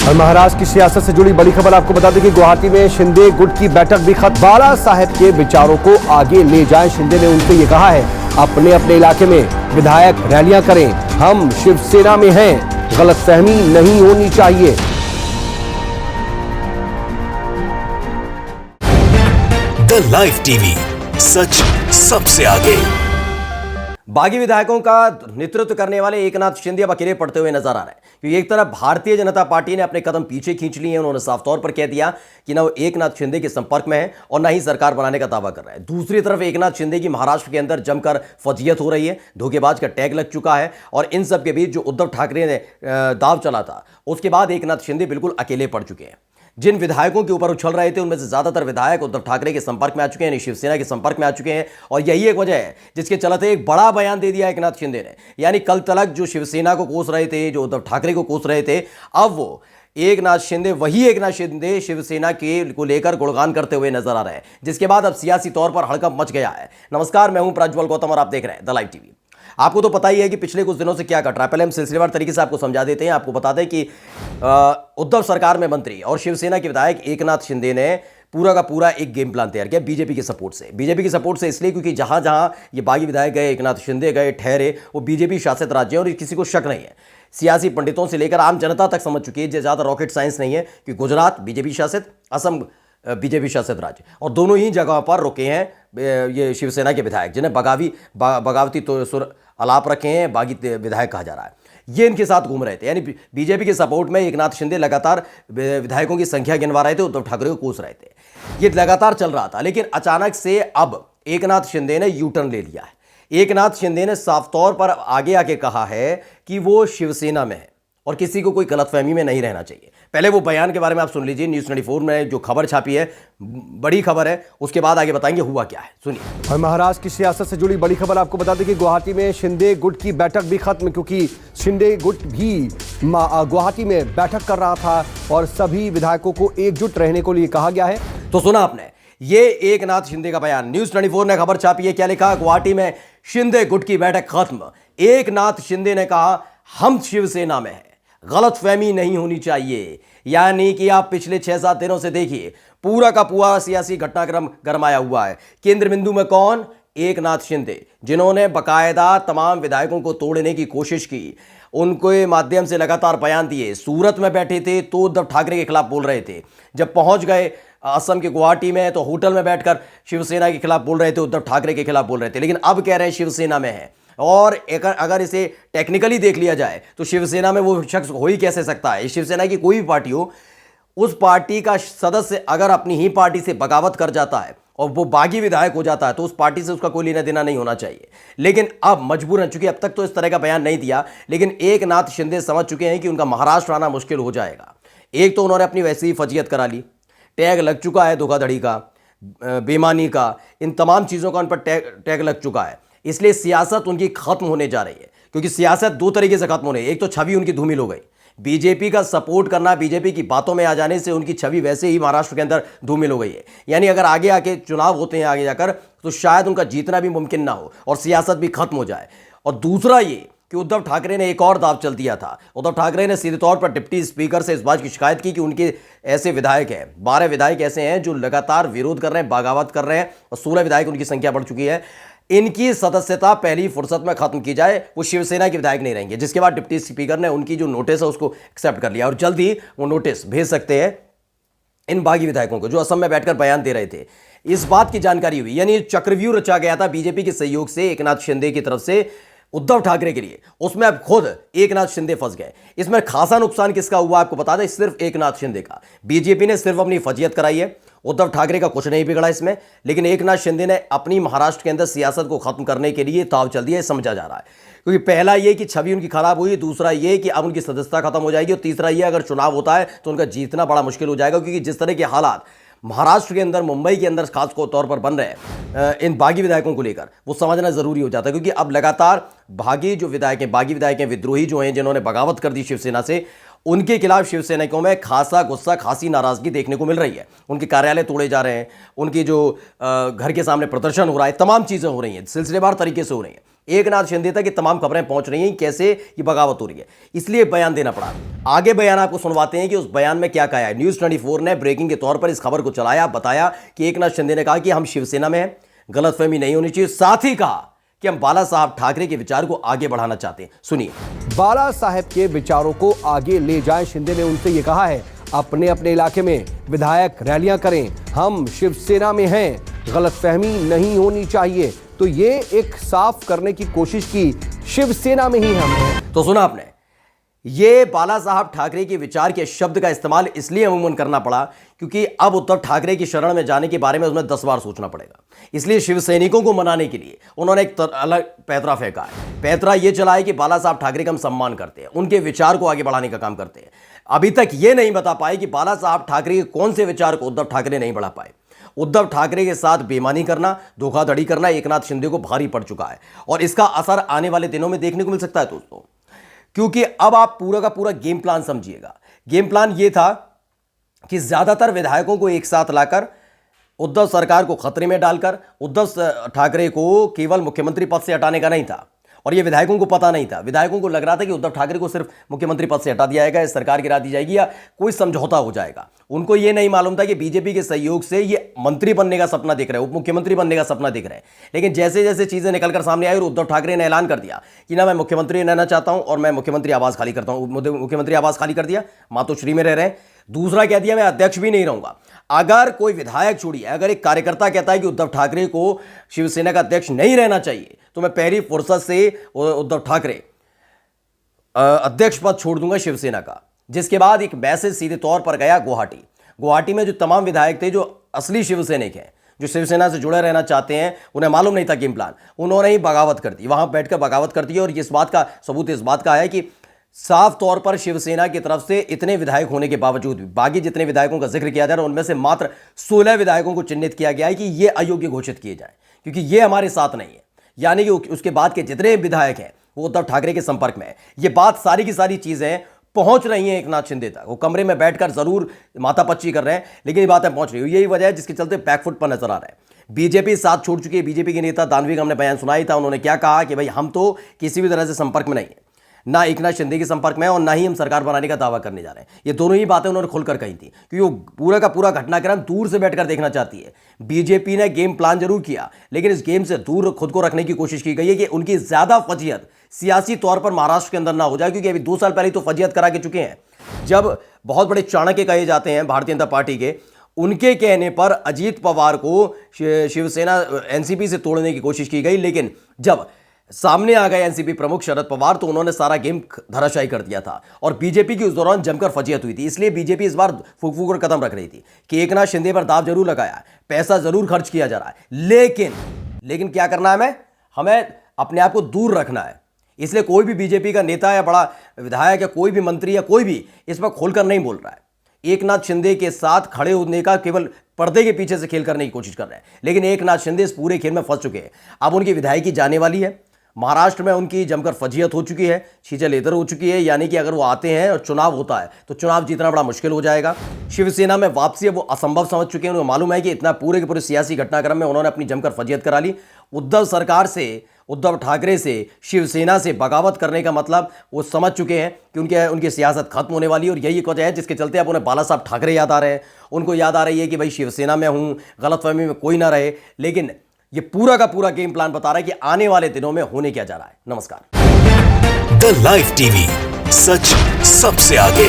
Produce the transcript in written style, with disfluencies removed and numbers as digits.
और महाराष्ट्र की सियासत से जुड़ी बड़ी खबर आपको बता दें कि गुवाहाटी में शिंदे गुट की बैठक भी खत्म। बाला साहेब के विचारों को आगे ले जाएं, शिंदे ने उनसे ये कहा है अपने अपने इलाके में विधायक रैलियां करें, हम शिवसेना में हैं, गलतफहमी नहीं होनी चाहिए। द लाइव टीवी, सच सबसे आगे। बागी विधायकों का नेतृत्व करने वाले एकनाथ शिंदे अब अकेले पड़ते हुए नजर आ रहे हैं, क्योंकि एक तरफ भारतीय जनता पार्टी ने अपने कदम पीछे खींच लिए हैं। उन्होंने साफ तौर पर कह दिया कि ना वो एकनाथ शिंदे के संपर्क में है और ना ही सरकार बनाने का दावा कर रहा है। दूसरी तरफ एकनाथ शिंदे की महाराष्ट्र के अंदर जमकर फजीयत हो रही है, धोखेबाज का टैग लग चुका है। और इन सब के बीच जो उद्धव ठाकरे ने दाव चला था, उसके बाद एकनाथ शिंदे बिल्कुल अकेले पड़ चुके हैं। जिन विधायकों के ऊपर उछल रहे थे उनमें से ज्यादातर विधायक उद्धव ठाकरे के संपर्क में आ चुके हैं, शिवसेना के संपर्क में आ चुके हैं। और यही एक वजह है जिसके चलते एक बड़ा बयान दे दिया एकनाथ शिंदे ने। यानी कल तक जो शिवसेना को कोस रहे थे, जो उद्धव ठाकरे को कोस रहे थे, अब वो एकनाथ शिंदे, वही एकनाथ शिंदे शिवसेना के को लेकर गुणगान करते हुए नजर आ रहे हैं, जिसके बाद अब सियासी तौर पर हड़कंप मच गया है। नमस्कार, मैं हूं प्रज्वल गौतम और आप देख रहे हैं द लाइव टीवी। आपको तो पता ही है कि पिछले कुछ दिनों से क्या घट रहा है। पहले हम सिलसिलेवार तरीके से आपको समझा देते हैं। आपको बता दें कि उद्धव सरकार में मंत्री और शिवसेना के विधायक एकनाथ शिंदे ने पूरा का पूरा एक गेम प्लान तैयार किया बीजेपी के सपोर्ट से। बीजेपी के सपोर्ट से इसलिए क्योंकि जहां जहां ये बागी विधायक गए, एकनाथ शिंदे गए, ठहरे, वो बीजेपी शासित राज्य हैं और किसी को शक नहीं है। सियासी पंडितों से लेकर आम जनता तक समझ चुकी है, ज़्यादा रॉकेट साइंस नहीं है कि गुजरात बीजेपी शासित, असम बीजेपी शासित राज्य, और दोनों ही जगह पर रुके हैं ये शिवसेना के विधायक, जिन्हें बगावती तो सुर अलाप रखे हैं, बागी विधायक कहा जा रहा है। ये इनके साथ घूम रहे थे। यानी बीजेपी के सपोर्ट में एकनाथ शिंदे लगातार विधायकों की संख्या गिनवा रहे थे, उद्धव ठाकरे को कोस रहे थे। ये लगातार चल रहा था, लेकिन अचानक से अब एकनाथ शिंदे ने यू टर्न ले लिया है। एकनाथ शिंदे ने साफ तौर पर आगे आके कहा है कि वो शिवसेना में है और किसी को कोई गलतफहमी में नहीं रहना चाहिए। पहले वो बयान के बारे में आप सुन लीजिए। न्यूज़ 24 में जो खबर छापी है, बड़ी खबर है, उसके बाद आगे बताएंगे हुआ क्या है, सुनिए। और महाराष्ट्र की सियासत से जुड़ी बड़ी खबर आपको बता दें कि गुवाहाटी में शिंदे गुट की बैठक भी खत्म, क्योंकि शिंदे गुट भी गुवाहाटी में बैठक कर रहा था और सभी विधायकों को एकजुट रहने को लिए कहा गया है। तो सुना आपने, ये एकनाथ शिंदे का बयान। न्यूज़ 24 ने खबर छापी है, क्या लिखा? गुवाहाटी में शिंदे गुट की बैठक खत्म। एकनाथ शिंदे ने कहा हम शिवसेना में हैं, गलतफहमी नहीं होनी चाहिए। यानी कि आप पिछले 6-7 दिनों से देखिए, पूरा का पूरा सियासी घटनाक्रम गरमाया हुआ है। केंद्र बिंदु में कौन? एकनाथ शिंदे, जिन्होंने बकायदा तमाम विधायकों को तोड़ने की कोशिश की, उनके माध्यम से लगातार बयान दिए। सूरत में बैठे थे तो उद्धव ठाकरे के खिलाफ बोल रहे थे, जब पहुंच गए असम के गुवाहाटी में तो होटल में बैठकर शिवसेना के खिलाफ बोल रहे थे, उद्धव ठाकरे के खिलाफ बोल रहे थे। लेकिन अब कह रहे हैं शिवसेना में है। और अगर इसे टेक्निकली देख लिया जाए तो शिवसेना में वो शख्स हो ही कैसे सकता है? शिवसेना की कोई भी पार्टी हो, उस पार्टी का सदस्य अगर अपनी ही पार्टी से बगावत कर जाता है और वो बागी विधायक हो जाता है तो उस पार्टी से उसका कोई लेना देना नहीं होना चाहिए। लेकिन अब मजबूरन, चूंकि अब तक तो इस तरह का बयान नहीं दिया, लेकिन एकनाथ शिंदे समझ चुके हैं कि उनका महाराष्ट्र आना मुश्किल हो जाएगा। एक तो उन्होंने अपनी वैसी ही फजीयत करा ली, टैग लग चुका है धोखाधड़ी का, बेईमानी का, इन तमाम चीज़ों का उन पर टैग लग चुका है। इसलिए सियासत उनकी खत्म होने जा रही है, क्योंकि सियासत दो तरीके से खत्म हो रही है। एक तो छवि उनकी धूमिल हो गई, बीजेपी का सपोर्ट करना, बीजेपी की बातों में आ जाने से उनकी छवि वैसे ही महाराष्ट्र के अंदर धूमिल हो गई है। यानी अगर आगे आके चुनाव होते हैं आगे जाकर, तो शायद उनका जीतना भी मुमकिन ना हो और सियासत भी खत्म हो जाए। और दूसरा ये कि उद्धव ठाकरे ने एक और दाव चल दिया था। उद्धव ठाकरे ने सीधे तौर पर डिप्टी स्पीकर से इस बात की शिकायत की कि उनके ऐसे विधायक हैं, 12 विधायक ऐसे हैं जो लगातार विरोध कर रहे हैं, बगावत कर रहे हैं, और 16 विधायक उनकी संख्या बढ़ चुकी है। इनकी सदस्यता पहली फुर्सत में खत्म की जाए, वो शिवसेना के विधायक नहीं रहेंगे। जिसके बाद डिप्टी स्पीकर ने उनकी जो नोटिस है उसको एक्सेप्ट कर लिया और जल्द ही वो नोटिस भेज सकते हैं इन बागी विधायकों को जो असम में बैठकर बयान दे रहे थे। इस बात की जानकारी हुई, यानी चक्रव्यूह रचा गया था बीजेपी के सहयोग से एकनाथ शिंदे की तरफ से उद्धव ठाकरे के लिए। उसमें अब खुद एकनाथ शिंदे फंस गए। इसमें खासा नुकसान किसका हुआ आपको बता दें, सिर्फ एकनाथ शिंदे का। बीजेपी ने सिर्फ अपनी फजीयत कराई है, उद्धव ठाकरे का कुछ नहीं बिगड़ा इसमें। लेकिन एकनाथ शिंदे ने अपनी महाराष्ट्र के अंदर सियासत को खत्म करने के लिए ताव चल दिया, समझा जा रहा है। क्योंकि पहला ये कि छवि उनकी खराब हुई, दूसरा ये कि अब उनकी सदस्यता खत्म हो जाएगी, और तीसरा ये अगर चुनाव होता है तो उनका जीतना बड़ा मुश्किल हो जाएगा। क्योंकि जिस तरह के हालात महाराष्ट्र के अंदर, मुंबई के अंदर खास तौर पर बन रहे हैं इन बागी विधायकों को लेकर, वो समझना जरूरी हो जाता है। क्योंकि अब लगातार बागी विधायक हैं, विद्रोही जो हैं, जिन्होंने बगावत कर दी शिवसेना से, उनके खिलाफ शिवसैनिकों में खासा गुस्सा, खासी नाराजगी देखने को मिल रही है। उनके कार्यालय तोड़े जा रहे हैं, उनकी जो घर के सामने प्रदर्शन हो रहा है, तमाम चीज़ें हो रही हैं, सिलसिलेवार तरीके से हो रही हैं। एकनाथ शिंदे तक ये तमाम खबरें पहुंच रही हैं कैसे ये बगावत हो रही है, इसलिए बयान देना पड़ा। आगे बयान आपको सुनवाते हैं कि उस बयान में क्या कहा है। न्यूज़ 24 ने ब्रेकिंग के तौर पर इस खबर को चलाया, बताया कि एकनाथ शिंदे ने कहा कि हम शिवसेना में हैं, गलतफहमी नहीं होनी चाहिए। साथ ही कहा कि हम बाला साहब ठाकरे के विचार को आगे बढ़ाना चाहते हैं। सुनिए। बाला साहेब के विचारों को आगे ले जाएं, शिंदे ने उनसे ये कहा है। अपने अपने इलाके में विधायक रैलियां करें, हम शिवसेना में हैं, गलतफहमी नहीं होनी चाहिए। तो ये एक साफ करने की कोशिश की, शिवसेना में ही हम हैं। तो सुना आपने, ये बाला साहब ठाकरे के विचार के शब्द का इस्तेमाल इसलिए अमूमन करना पड़ा क्योंकि अब उद्धव ठाकरे की शरण में जाने के बारे में उसमें 10 बार सोचना पड़ेगा। इसलिए शिवसैनिकों को मनाने के लिए उन्होंने एक अलग पैतरा फेंका है। पैतरा ये चला है कि बाला साहब ठाकरे का हम सम्मान करते हैं, उनके विचार को आगे बढ़ाने का काम करते हैं। अभी तक ये नहीं बता पाए कि बाला साहब ठाकरे के कौन से विचार को उद्धव ठाकरे नहीं बढ़ा पाए। उद्धव ठाकरे के साथ बेईमानी करना, धोखाधड़ी करना एकनाथ शिंदे को भारी पड़ चुका है और इसका असर आने वाले दिनों में देखने को मिल सकता है दोस्तों। क्योंकि अब आप पूरा का पूरा गेम प्लान समझिएगा। गेम प्लान यह था कि ज्यादातर विधायकों को एक साथ लाकर उद्धव सरकार को खतरे में डालकर उद्धव ठाकरे को केवल मुख्यमंत्री पद से हटाने का नहीं था, और यह विधायकों को पता नहीं था। विधायकों को लग रहा था कि उद्धव ठाकरे को सिर्फ मुख्यमंत्री पद से हटा दिया जाएगा, सरकार गिरा दी जाएगी या कोई समझौता हो जाएगा। उनको यह नहीं मालूम था कि बीजेपी के सहयोग से ये मंत्री बनने का सपना देख रहे हैं, उप मुख्यमंत्री बनने का सपना देख रहे हैं। लेकिन जैसे जैसे चीजें निकलकर सामने आई और उद्धव ठाकरे ने ऐलान कर दिया कि ना मैं मुख्यमंत्री रहना चाहता हूं और मैं मुख्यमंत्री आवास खाली करता हूं, मुख्यमंत्री आवास खाली कर दिया, मातोश्री में रह रहे हैं। दूसरा कह दिया मैं अध्यक्ष भी नहीं रहूंगा। अगर कोई विधायक छोड़िए, अगर एक कार्यकर्ता कहता है कि उद्धव ठाकरे को शिवसेना का अध्यक्ष नहीं रहना चाहिए तो मैं पहली फुर्सत से उद्धव ठाकरे अध्यक्ष पद छोड़ दूंगा शिवसेना का। जिसके बाद एक मैसेज सीधे तौर पर गया गुवाहाटी में जो तमाम विधायक थे, जो असली शिवसैनिक हैं, जो शिवसेना से जुड़े रहना चाहते हैं, उन्हें मालूम नहीं था गेम प्लान, उन्होंने ही बगावत कर दी, वहां बैठकर बगावत कर दी। और इस बात का सबूत इस बात का है कि साफ तौर पर शिवसेना की तरफ से इतने विधायक होने के बावजूद भी बाकी जितने विधायकों का जिक्र किया जा रहा है उनमें से मात्र 16 विधायकों को चिन्हित किया गया है कि ये अयोग्य घोषित किए जाए क्योंकि ये हमारे साथ नहीं है। यानी कि उसके बाद के जितने विधायक हैं वो उद्धव ठाकरे के संपर्क में है। ये बात सारी की सारी चीजें पहुंच रही हैं एकनाथ शिंदे तक। वो कमरे में बैठकर जरूर माथापच्ची कर रहे हैं लेकिन ये बातें पहुंच रही है। यही वजह है जिसके चलते बैकफुट पर नजर आ रहा है। बीजेपी साथ छोड़ चुकी है। बीजेपी के नेता दानवी का हमने बयान सुनाई था, उन्होंने क्या कहा कि भाई हम तो किसी भी तरह से संपर्क में नहीं है, ना एकनाथ शिंदे के संपर्क में और ना ही हम सरकार बनाने का दावा करने जा रहे हैं। ये दोनों ही बातें उन्होंने खुलकर कही थी क्योंकि वो पूरा का पूरा घटनाक्रम दूर से बैठकर देखना चाहती है। बीजेपी ने गेम प्लान जरूर किया लेकिन इस गेम से दूर खुद को रखने की कोशिश की गई है कि उनकी ज्यादा फजीयत सियासी तौर पर महाराष्ट्र के अंदर ना हो जाए, क्योंकि अभी 2 साल पहले तो फजीयत करा के चुके हैं जब बहुत बड़े चाणक्य कहे जाते हैं भारतीय जनता पार्टी के, उनके कहने पर अजीत पवार को शिवसेना एनसीपी से तोड़ने की कोशिश की गई। लेकिन जब सामने आ गए एनसीपी प्रमुख शरद पवार तो उन्होंने सारा गेम धराशायी कर दिया था और बीजेपी की उस दौरान जमकर फजीयत हुई थी। इसलिए बीजेपी इस बार फूक फूक कर कदम रख रही थी कि एकनाथ शिंदे पर दाव जरूर लगाया है, पैसा जरूर खर्च किया जा रहा है, लेकिन क्या करना है, हमें अपने आप को दूर रखना है। इसलिए कोई भी बीजेपी का नेता या बड़ा विधायक या कोई भी मंत्री या कोई भी इस पर खोलकर नहीं बोल रहा है। एकनाथ शिंदे के साथ खड़े होने का केवल पर्दे के पीछे से खेल करने की कोशिश कर रहे हैं, लेकिन एकनाथ शिंदे इस पूरे खेल में फंस चुके हैं। अब उनकी विधायकी जाने वाली है। महाराष्ट्र में उनकी जमकर फजीयत हो चुकी है, छींचे इधर हो चुकी है। यानी कि अगर वो आते हैं और चुनाव होता है तो चुनाव जीतना बड़ा मुश्किल हो जाएगा। शिवसेना में वापसी वो असंभव समझ चुके हैं। उन्हें मालूम है कि इतना पूरे के पूरे सियासी घटनाक्रम में उन्होंने अपनी जमकर फजीयत करा ली। उद्धव सरकार से, उद्धव ठाकरे से, शिवसेना से बगावत करने का मतलब वो समझ चुके हैं कि उनकी सियासत खत्म होने वाली है। और यही वजह है जिसके चलते अब उन्हें बाला साहब ठाकरे याद आ रहे हैं। उनको याद आ रही है कि भाई शिवसेना में हूं, गलतफहमी में कोई ना रहे। लेकिन ये पूरा का पूरा गेम प्लान बता रहा है कि आने वाले दिनों में होने क्या जा रहा है। नमस्कार। द लाइव टीवी, सच सबसे आगे।